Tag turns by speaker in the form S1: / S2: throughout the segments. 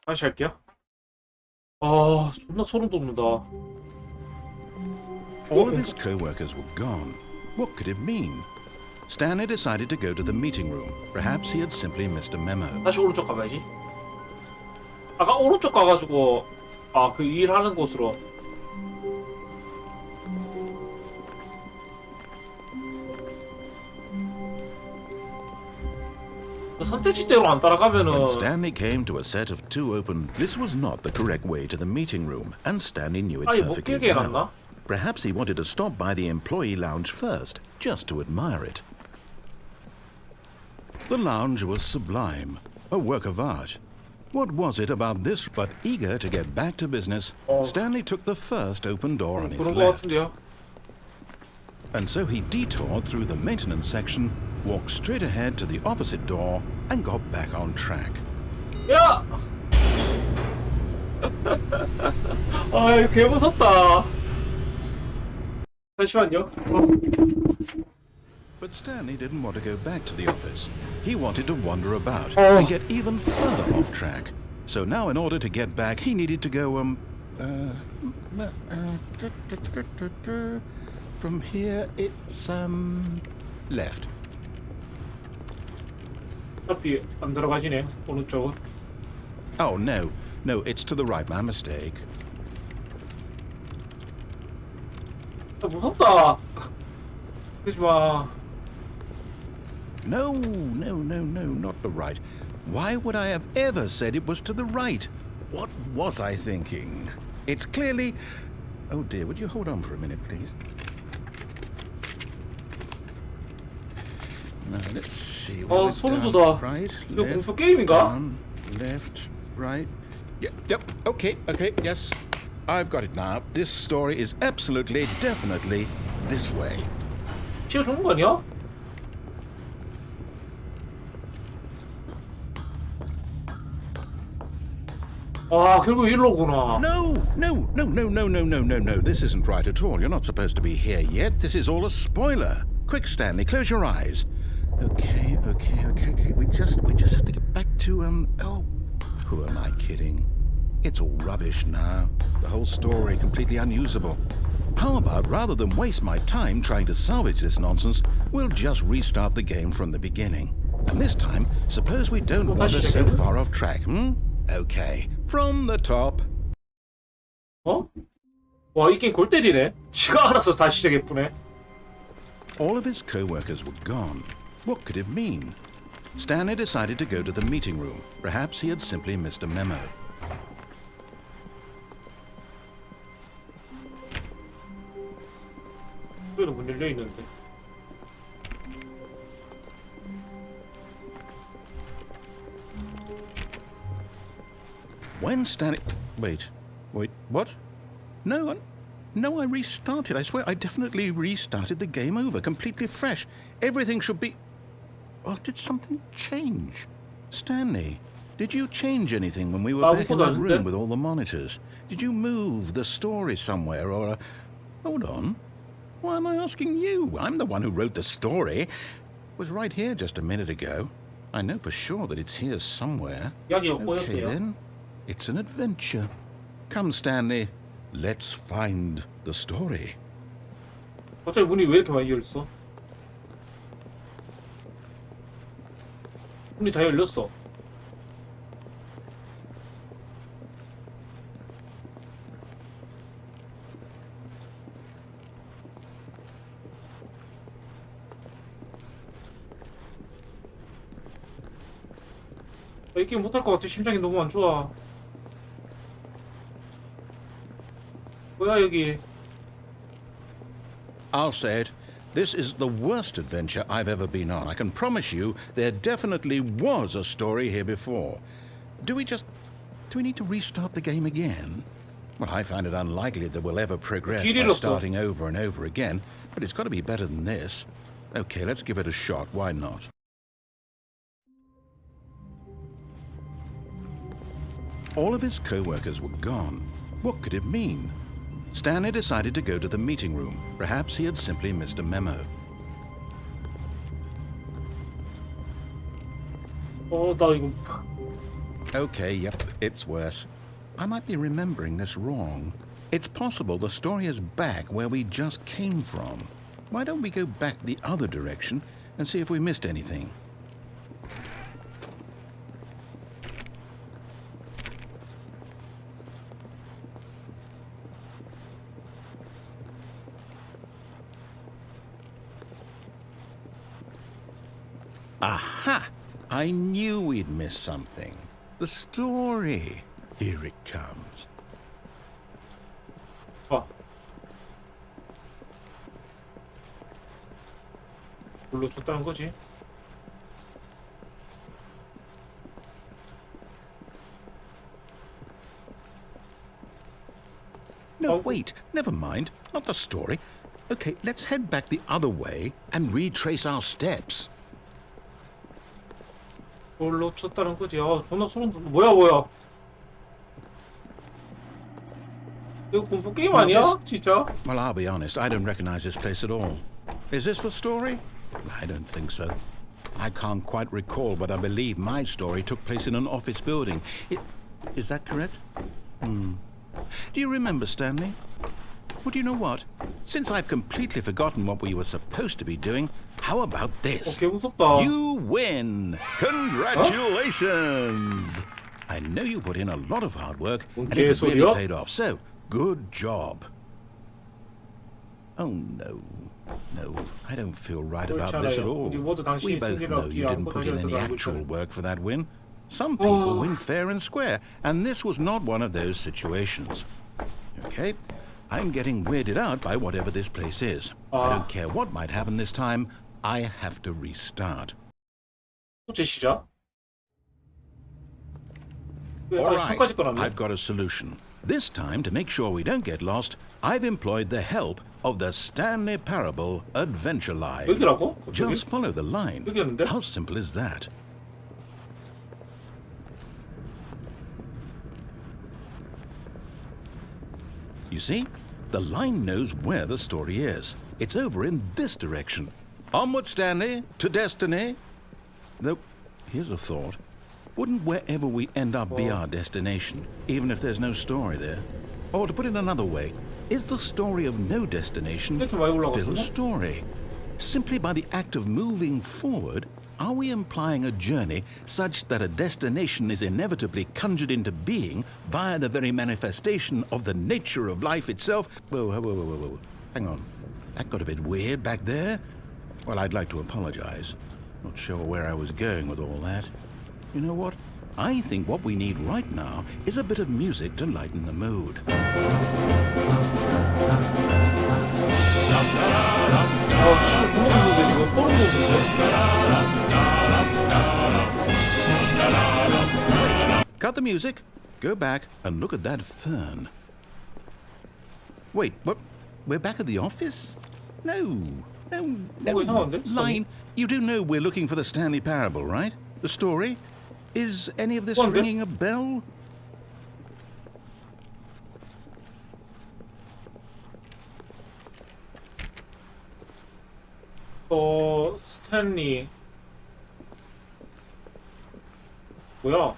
S1: 다시 할게요. 아, 존나 소름 돋는다.
S2: All of his co-workers were gone. What could it mean? Stanley decided to go to the meeting room. Perhaps he had simply missed a memo.
S1: 다시 오른쪽 가봐야지. 아까 오른쪽 가가지고 그 일하는 곳으로. 그 선택지대로 안
S2: When
S1: 따라가면은
S2: Stanley came to a set of two open, this was not the correct way to the meeting room, and Stanley knew it
S1: 아예 못
S2: perfectly
S1: 깨게
S2: well.
S1: 해놨나?
S2: Perhaps he wanted to stop by the employee lounge first, just to admire it. The lounge was sublime, a work of art. What was it about this? But eager to get back to business, Stanley took the first open door on his
S1: 그런 거
S2: left.
S1: 같은데요.
S2: And so he detoured through the maintenance section, walked straight ahead to the opposite door, and got back on track.
S1: 야! 아, 이거 개 무섭다. 잠시만요.
S2: But Stanley didn't want to go back to the office. He wanted to wander about and get even further off track. So now in order to get back, he needed to go, from here it's, left.
S1: 어차피 안 들어가지네, 오른쪽은.
S2: Oh, no, it's to the right, my mistake.
S1: 아, 무섭다. 그러지 마.
S2: No, not the right. Why would I have ever said it was to the right? What was I thinking? It's clearly... Oh dear, would you hold on for a minute, please? Now, let's see.
S1: 소름 돋아.
S2: Right,
S1: 이거
S2: left,
S1: 공포 게임인가?
S2: down, left, right. Yep, okay, yes. I've got it now. This story is absolutely, definitely this way.
S1: 지가 좋은 거 아니야? 아, 결국 일로구나.
S2: No. This isn't right at all. You're not supposed to be here yet. This is all a spoiler. Quick, Stanley, close your eyes. Okay. We just have to get back to, oh, who am I kidding? It's all rubbish now. The whole story completely unusable. How about, rather than waste my time trying to salvage this nonsense, we'll just restart the game from the beginning. And this time, suppose we don't wander so far off track, Okay, from the top.
S1: 어? 와, 이 게임 골 때리네. 지가 알아서 다시 시작해보네.
S2: All of his co-workers were gone. What could it mean? Stanley decided to go to the meeting room. Perhaps he had simply missed a memo.
S1: 여기는 문 열려 있는데.
S2: When Stanley... Wait, what? No, I restarted. I swear I definitely restarted the game over, completely fresh. Everything should be... Oh, did something change? Stanley, did you change anything when we were back in that room with all the monitors? Did you move the story somewhere or... Hold on. Why am I asking you? I'm the one who wrote the story. It was right here just a minute ago. I know for sure that it's here somewhere. Okay, then. It's an adventure. Come, Stanley. Let's find the story.
S1: 갑자기 문이 왜 이렇게 많이 열렸어? 문이 다 열렸어. 이 게임 못할 것 같아. 심장이 너무 안 좋아. 뭐야 여기?
S2: I'll say it. This is the worst adventure I've ever been on. I can promise you there definitely was a story here before. Do we need to restart the game again? Well, I find it unlikely that we'll ever progress by starting over and over again, but it's got to be better than this. Okay, let's give it a shot. Why not? All of his co-workers were gone. What could it mean? Stanley decided to go to the meeting room. Perhaps he had simply missed a memo.
S1: 나 이거
S2: Okay, yep, it's worse. I might be remembering this wrong. It's possible the story is back where we just came from. Why don't we go back the other direction and see if we missed anything? Aha! I knew we'd miss something. The story. Here it comes.
S1: 아. 물로 줬다는 거지.
S2: No,
S1: Oh.
S2: wait. Never mind. Not the story. Okay, let's head back the other way and retrace our steps.
S1: 물로 줬다는 거지. 아, 존나 소름 돋. 뭐야? 이거 공포 게임 아니야? 진짜?
S2: Well, I'll be honest. I don't recognize this place at all. Is this the story? I don't think so. I can't quite recall, but I believe my story took place in an office building. Is that correct? Do you remember, Stanley? Well, do you know what? Since I've completely forgotten what we were supposed to be doing, how about this?
S1: 개 무섭다.
S2: You win! Congratulations! I know you put in a lot of hard work, and it really
S1: 개소리야?
S2: paid off, so good job. Oh, no. No, I don't feel right about this at all.
S1: 우리 모두 당신이
S2: We both know
S1: 승리를
S2: you didn't
S1: 얻기
S2: put in
S1: 위한
S2: any
S1: 노력을
S2: actual
S1: 했다는
S2: work for that win. Some people win fair and square, and this was not one of those situations. Okay, I'm getting weirded out by whatever this place is. I don't care what might happen this time. I have to restart.
S1: 제 시작.
S2: All right,
S1: 손까지 꺼놨네.
S2: I've got a solution. This time, to make sure we don't get lost, I've employed the help of the Stanley Parable Adventure Line.
S1: 여기라고?
S2: Just follow the line.
S1: 여기였는데?
S2: How simple is that? You see? The line knows where the story is. It's over in this direction. Onward, Stanley, to destiny. Though, here's a thought. Wouldn't wherever we end up be our destination, even if there's no story there? Or to put it another way, is the story of no destination
S1: 이렇게 많이
S2: still a
S1: 올라갔었나?
S2: story? Simply by the act of moving forward, are we implying a journey such that a destination is inevitably conjured into being via the very manifestation of the nature of life itself? Whoa. Hang on. That got a bit weird back there. Well, I'd like to apologize. Not sure where I was going with all that. You know what? I think what we need right now is a bit of music to lighten the mood.
S1: 구멍 있는데 지금 소름 돋는데.
S2: Cut the music, go back, and look at that fern. Wait, what? We're back at the office? No.
S1: 이상한데?
S2: Line, you do know we're looking for the Stanley Parable, right? The story? Is any of this
S1: 뭔데?
S2: ringing a bell?
S1: 스탠리. 뭐야?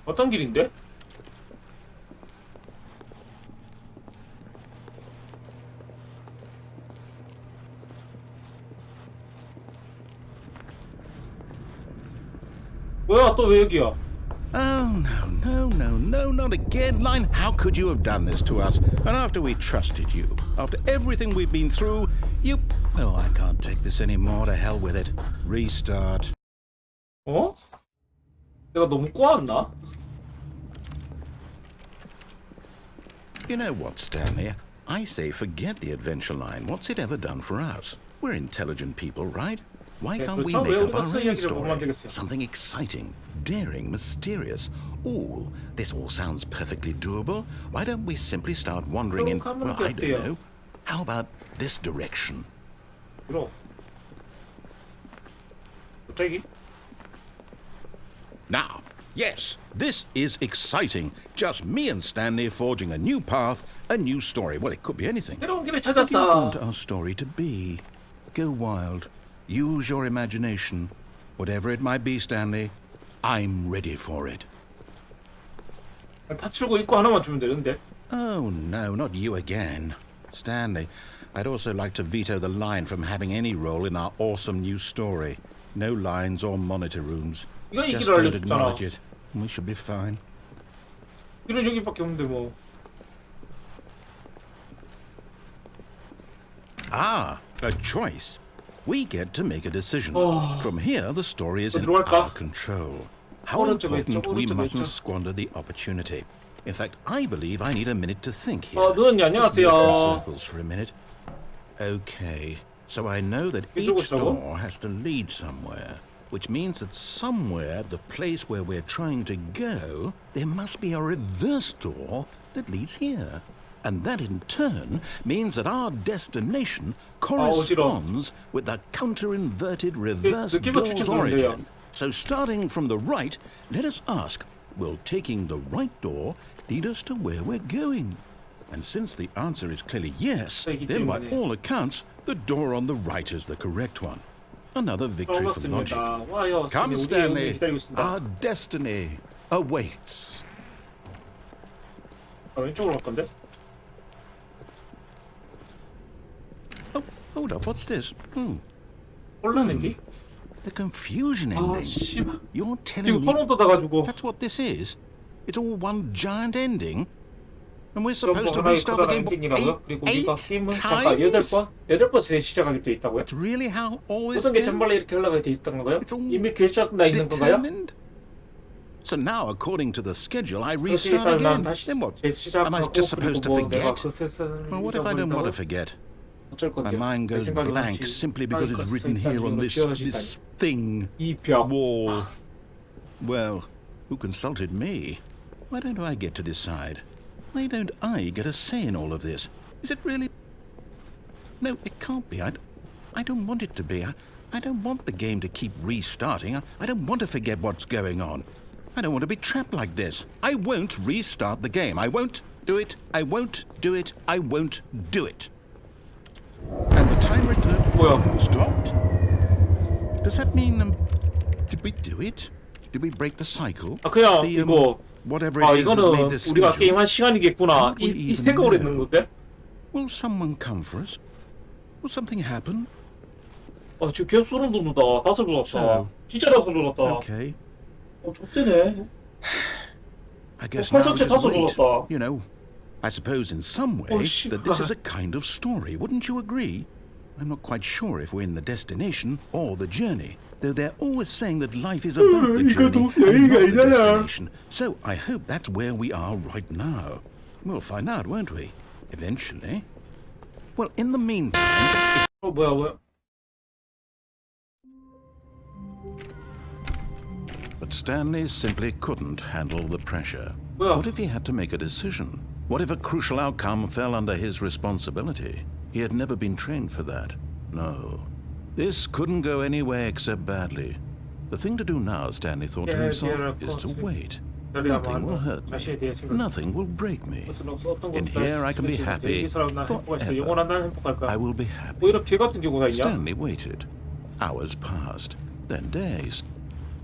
S1: 어떤 길인데? 뭐야? 또 왜 여기야?
S2: Oh, no, not again. Line, how could you have done this to us? And after we trusted you, after everything we've been through, you... Oh, I can't take this anymore. To hell with it. Restart.
S1: 어? 내가 너무 꼬았나?
S2: You know what, Stanley? I say forget the adventure line. What's it ever done for us? We're intelligent people, right? Why can't we
S1: 그렇죠. 왜
S2: make up
S1: 우리가
S2: our
S1: 스
S2: own
S1: 이야기를 보면 안
S2: story?
S1: 되겠어요?
S2: Something exciting, daring, mysterious. Ooh, this all sounds perfectly doable. Why don't we simply start wandering in,
S1: 그럼
S2: well,
S1: 가면
S2: I don't
S1: 어때요?
S2: know. How about this direction?
S1: 그럼. 갑자기?
S2: Now, yes, this is exciting. Just me and Stanley forging a new path, a new story. Well, it could be anything.
S1: 새로운 길을
S2: What do you
S1: 찾았어.
S2: want our story to be? Go wild. Use your imagination. Whatever it might be, Stanley, I'm ready for it.
S1: 다치고 입고 하나만 주면 되는데.
S2: Oh, no, not you again. Stanley, I'd also like to veto the line from having any role in our awesome new story. No lines or monitor rooms.
S1: 이거
S2: Just
S1: 얘기를
S2: don't
S1: 알려줬잖아.
S2: acknowledge it, and we should be fine.
S1: 이런 여기밖에 없는데 뭐.
S2: Ah, a choice. We get to make a decision.
S1: Oh.
S2: From here, the story is in
S1: 들어갈까?
S2: our control. How
S1: 오른쪽에
S2: important
S1: 있죠,
S2: we
S1: 오른쪽에
S2: mustn't
S1: 있죠.
S2: squander the opportunity. In fact, I believe I need a minute to think here.
S1: 누님
S2: Just walk in
S1: 안녕하세요.
S2: circles for a minute. Okay, so I know that
S1: 이쪽으로
S2: each
S1: 오시라고?
S2: door has to lead somewhere, which means that somewhere, the place where we're trying to go, there must be a reverse door that leads here. And that in turn means that our destination corresponds with the counter-inverted reverse
S1: 느낌은
S2: door's
S1: 추측 좋은데요.
S2: origin. So starting from the right, let us ask, will taking the right door lead us to where we're going? And since the answer is clearly yes, then by all accounts, the door on the right is the correct one. Another victory for logic.
S1: 반갑습니다. 와요.
S2: Come,
S1: 우리
S2: Stanley.
S1: 기다리고 있습니다.
S2: Our destiny awaits.
S1: 왼쪽으로 갈 건데.
S2: Oh, hold up. What's this?
S1: 혼란 엔딩?
S2: The confusion
S1: 아,
S2: ending.
S1: 씨발.
S2: You're
S1: 지금
S2: telling me
S1: 폰온 닫아가지고.
S2: that's what this is? It's all one giant ending? And we're supposed to
S1: 하나의
S2: restart the
S1: 커다란
S2: game
S1: 엔딩이라고요? 그리고 우리가
S2: eight
S1: 게임은 잠깐
S2: times?
S1: 8번째 시작하게 돼 있다고요?
S2: That's really how all this
S1: 모든 게
S2: goes?
S1: 전발에 이렇게 흘러가게 돼 있던 건가요?
S2: It's all
S1: 이미 결정나 있는 건가요?
S2: Determined? So now, according to the schedule, I
S1: 그렇게
S2: restart
S1: 일단 난
S2: again.
S1: 다시
S2: Then what? Am I
S1: 시작하고
S2: just supposed to
S1: 그리고 뭐 내가
S2: forget?
S1: 그 세상을
S2: Well, what if I don't want to forget?
S1: 어쩔
S2: My
S1: 건데
S2: mind goes blank simply because it's written here on this thing,
S1: 이벽
S2: wall. Well, who consulted me? Why don't I get to decide? Why don't I get a say in all of this? Is it really? No, it can't be. I don't want it to be. I don't want the game to keep restarting. I don't want to forget what's going on. I don't want to be trapped like this. I won't restart the game. I won't do it. I won't do it. I won't do it. And the timer
S1: 뭐야?
S2: stopped. Does that mean did we do it? Did we break the cycle?
S1: 아 그냥
S2: The,
S1: 이거
S2: whatever
S1: 아
S2: it is that made
S1: 이거는
S2: this
S1: 우리가
S2: schedule.
S1: 게임한 시간이겠구나
S2: Don't we
S1: 이
S2: even
S1: 생각을
S2: know?
S1: 했는 건데
S2: Will someone come for us? Will something happen?
S1: 지금 계속 소름 돋는다 다섯 돋았다
S2: So,
S1: 진짜 다섯 돋았다
S2: Okay.
S1: 족대네
S2: I guess
S1: 팔
S2: now we
S1: 전체
S2: just
S1: 다섯
S2: wait.
S1: 돋았다
S2: You know, I suppose in some way that this is a kind of story. Wouldn't you agree? I'm not quite sure if we're in the destination or the journey, though they're always saying that life is about the journey and not the destination. So I hope that's where we are right now. We'll find out, won't we? Eventually. Well, in the meantime...
S1: 뭐야
S2: But Stanley simply couldn't handle the pressure.
S1: 뭐야?
S2: What if he had to make a decision? What if a crucial outcome fell under his responsibility? He had never been trained for that. No. This couldn't go anywhere except badly. The thing to do now, Stanley thought to himself, is to wait. Nothing will hurt me. Nothing will break me. In here I can be happy forever. I will be happy.
S1: 오히려 개 같은 경우가 있냐?
S2: Stanley waited. Hours passed, then days.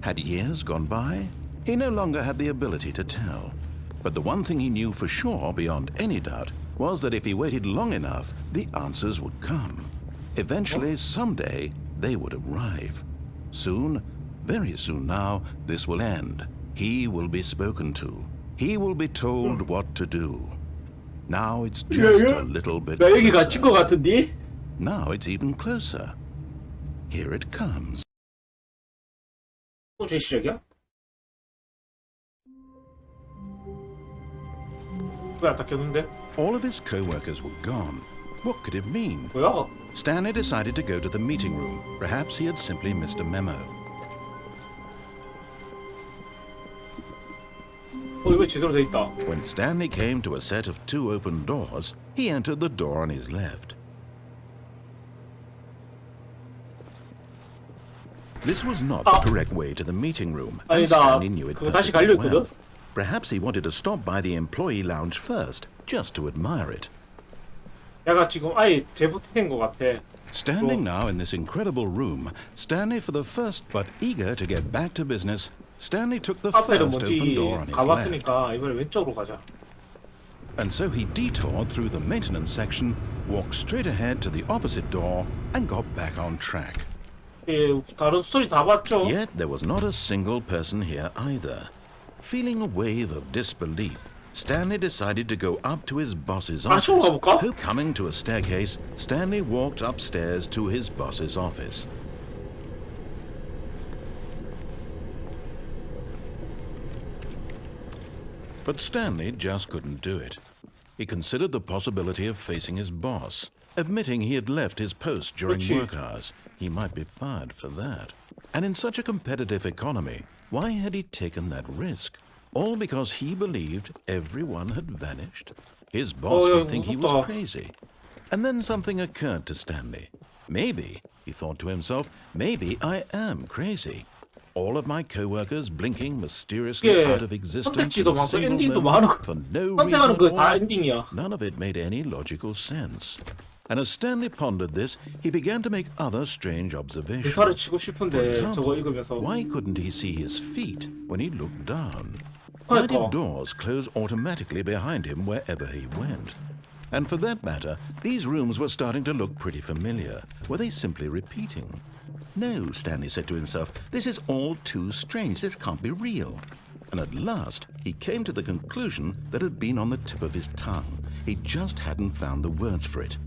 S2: Had years gone by? He no longer had the ability to tell. But the one thing he knew for sure, beyond any doubt, was that if he waited long enough, the answers would come. Eventually, someday, they would arrive. Soon, very soon now, this will end. He will be spoken to. He will be told what to do. Now it's just a little bit
S1: 나 여기 갇힌 거
S2: closer.
S1: 같은데?
S2: Now it's even closer. Here it comes.
S1: 또 재시작이야? 왜안 닦였는데?
S2: All of his co-workers were gone. What could it mean?
S1: 뭐야?
S2: Stanley decided to go to the meeting room. Perhaps he had simply missed a memo.
S1: 이거 제대로 돼 있다.
S2: When Stanley came to a set of two open doors, he entered the door on his left. This was not the correct way to the meeting room, and
S1: 아니다.
S2: Stanley knew it
S1: 그거 다시
S2: perfectly
S1: 갈려
S2: well.
S1: 있거든?
S2: Perhaps he wanted to stop by the employee lounge first, just to admire it.
S1: 내가 지금 아예 재부팅된 거 같아.
S2: Standing now in this incredible room, Stanley, for the first but eager to get back to business, Stanley took the
S1: 카페는
S2: first open door
S1: 뭔지
S2: on his left,
S1: 가봤으니까 이번에 왼쪽으로 가자.
S2: and so he detoured through the maintenance section, walked straight ahead to the opposite door, and got back on track.
S1: 예, 다른 스토리 다 봤죠?
S2: Yet there was not a single person here either. Feeling a wave of disbelief, Stanley decided to go up to his boss's office.
S1: 안쪽으로 가볼까?
S2: Coming to a staircase, Stanley walked upstairs to his boss's office. But Stanley just couldn't do it. He considered the possibility of facing his boss, admitting he had left his post during
S1: 그렇지.
S2: work hours. He might be fired for that. And in such a competitive economy, why had he taken that risk? All because he believed everyone had vanished? His boss
S1: 야,
S2: would think he was
S1: 무섭다.
S2: crazy. And then something occurred to Stanley. Maybe, he thought to himself, maybe I am crazy. All of my co-workers blinking mysteriously
S1: 이게
S2: out of existence in
S1: 선택지도
S2: a
S1: 많고
S2: single
S1: 엔딩도
S2: moment
S1: 많고
S2: for no reason
S1: 선택하는
S2: at
S1: 거 다
S2: all.
S1: 엔딩이야.
S2: None of it made any logical sense. And as Stanley pondered this, he began to make other strange observations.
S1: 대사를 치고
S2: For
S1: 싶은데 저거
S2: example,
S1: 읽으면서
S2: why couldn't he see his feet when he looked down? Why did
S1: 그러니까
S2: doors close automatically behind him wherever he went? And for that matter, these rooms were starting to look pretty familiar. Were they simply repeating? No, Stanley said to himself, this is all too strange. This can't be real. And at last, he came to the conclusion that had been on the tip of his tongue. He just hadn't found the words for it.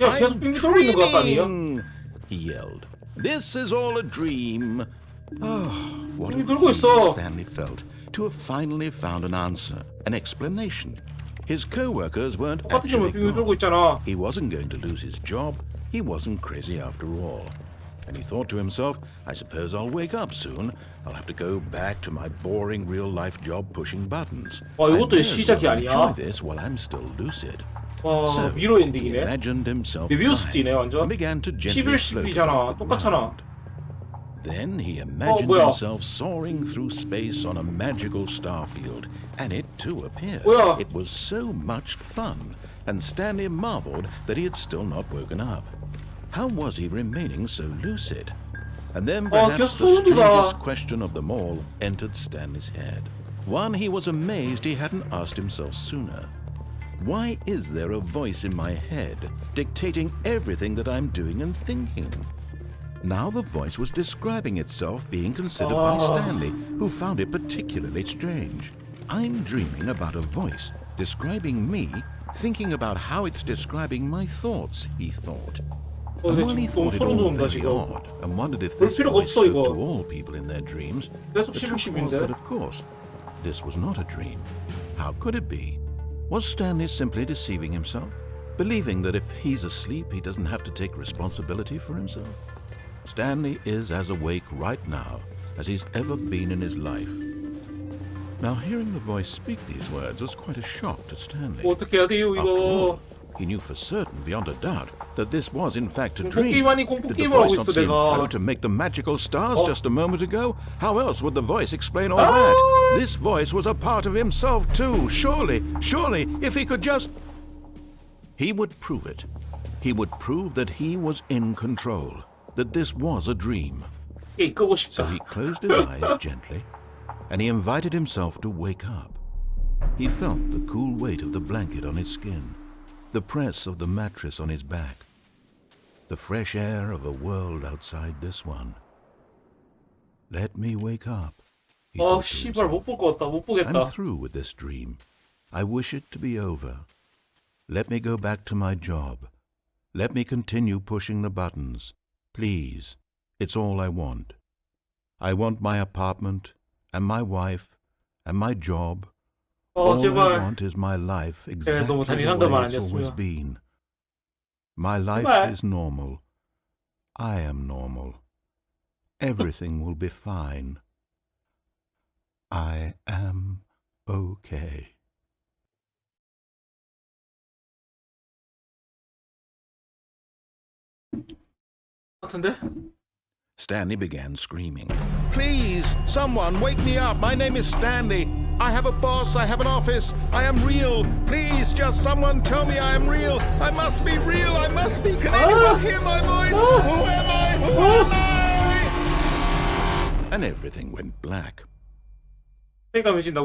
S1: 야, 계속 빙빙 돌고 있는 것 같다니요?
S2: dreaming, he yelled. This is all a dream. Oh, what a
S1: 빙빙 돌고
S2: relief
S1: 있어.
S2: Stanley felt to have finally found an answer, an explanation. His co-workers weren't
S1: 똑같은 점을
S2: actually
S1: 빙빙 돌고
S2: gone.
S1: 있잖아.
S2: He wasn't going to lose his job. He wasn't crazy after all. And he thought to himself, I suppose I'll wake up soon. I'll have to go back to my boring real-life job pushing buttons.
S1: 와,
S2: I
S1: 이것도
S2: may as
S1: 시작이
S2: well
S1: 아니야?
S2: enjoy this while I'm still lucid.
S1: 와,
S2: So
S1: 미로
S2: he
S1: 엔딩이네.
S2: imagined himself
S1: 리뷰
S2: flying
S1: 스티네 완전.
S2: and began to gently
S1: 11,
S2: float
S1: 12이잖아.
S2: above the
S1: 똑같잖아.
S2: ground. Then he imagined
S1: 뭐야?
S2: himself soaring through space on a magical starfield, and it too appeared.
S1: 뭐야?
S2: It was so much fun, and Stanley marveled that he had still not woken up. How was he remaining so lucid? And then perhaps the
S1: 소름돋아.
S2: strangest question of them all entered Stanley's head. One he was amazed he hadn't asked himself sooner. Why is there a voice in my head dictating everything that I'm doing and thinking? Now the voice was describing itself being considered by Stanley, who found it particularly strange. I'm dreaming about a voice describing me, thinking about how it's describing my thoughts, he thought. And
S1: 근데
S2: while he
S1: 지금
S2: thought
S1: 너무
S2: it
S1: 소름
S2: all
S1: 돋는다
S2: very
S1: 지금.
S2: odd and wondered if
S1: 볼
S2: this
S1: 필요가
S2: voice
S1: 없어,
S2: spoke
S1: 이거.
S2: to all people in their dreams,
S1: 계속
S2: the truth was
S1: 10인데.
S2: that, of course, this was not a dream. How could it be? Was Stanley simply deceiving himself, believing that if he's asleep, he doesn't have to take responsibility for himself? Stanley is as awake right now as he's ever been in his life. Now, hearing the voice speak these words was quite a shock to Stanley.
S1: 어떻게 해야 돼요
S2: After all,
S1: 이거?
S2: he knew for certain, beyond a doubt, that this was in fact a
S1: 공포
S2: dream.
S1: 게임 아닌 공포
S2: Did the
S1: 게임을
S2: voice
S1: 하고
S2: not
S1: 있어
S2: see him
S1: 내가.
S2: float to make the magical stars
S1: Oh.
S2: just a moment ago? How else would the voice explain all that? This voice was a part of himself too. Surely, if he could just... He would prove it. He would prove that he was in control, that this was a dream.
S1: 게임 끄고
S2: So
S1: 싶다.
S2: he closed his eyes gently, and he invited himself to wake up. He felt the cool weight of the blanket on his skin, the press of the mattress on his back, the fresh air of a world outside this one. Let me wake up, he
S1: 아,
S2: thought to
S1: 씨발
S2: himself.
S1: 못 볼 것 같다. 못 보겠다.
S2: I'm through with this dream. I wish it to be over. Let me go back to my job. Let me continue pushing the buttons. Please, it's all I want. I want my apartment, and my wife, and my job. All I
S1: 제발.
S2: want is my life exactly
S1: 너무
S2: the
S1: 잔인한 것만
S2: way it's always
S1: 아니었으면.
S2: been. My life
S1: 제발.
S2: is normal. I am normal. Everything will be fine. I am okay.
S1: 같은데?
S2: Stanley began screaming. Please, someone, wake me up. My name is Stanley. I have a boss. I have an office. I am real. Please, just someone tell me I am real. I must be real. I must be. Can anyone hear my voice? Who am I? Who am I? And everything went black.
S1: 회의감이 진다고?